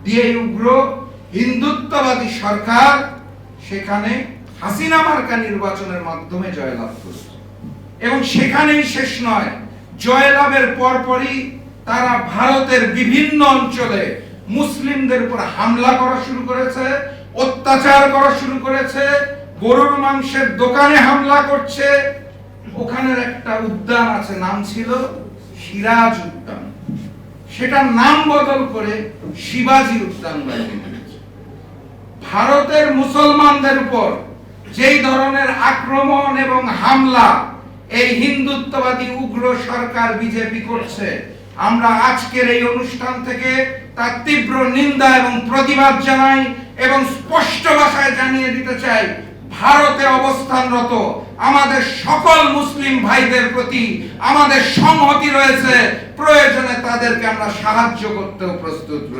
দিয়ে উগ্র হিন্দুত্ববাদী সরকার সেখানে হাসিনা মার্কা নির্বাচনের মাধ্যমে জয়লাভ করেছে। এবং সেখানেই শেষ নয়, জয়লাভের পরপরই তারা ভারতের বিভিন্ন অঞ্চলে মুসলিমদের উপর হামলা করা শুরু করেছে, অত্যাচার করা শুরু করেছে, গরুর মাংসের দোকানে হামলা করছে। ওখানের একটা উদ্যান আছে, নাম ছিল সিরাজ উদ্যান, সেটার নাম বদল করে শিবাজি উদ্যান বানিয়েছে। ভারতের মুসলমানদের উপর যেই ধরনের আক্রমণ এবং হামলা এই হিন্দুত্ববাদী উগ্র সরকার বিজেপি করছে, আমরা আজকের এই অনুষ্ঠান থেকে তার তীব্র নিন্দা এবং প্রতিবাদ জানাই এবং স্পষ্ট ভাষায় জানিয়ে দিতে চাই, ভারতে অবস্থানরত আমাদের সকল মুসলিম ভাইদের প্রতি আমাদের সংহতি রয়েছে, প্রয়োজনে তাদেরকে আমরা সাহায্য করতেও প্রস্তুত রয়েছি।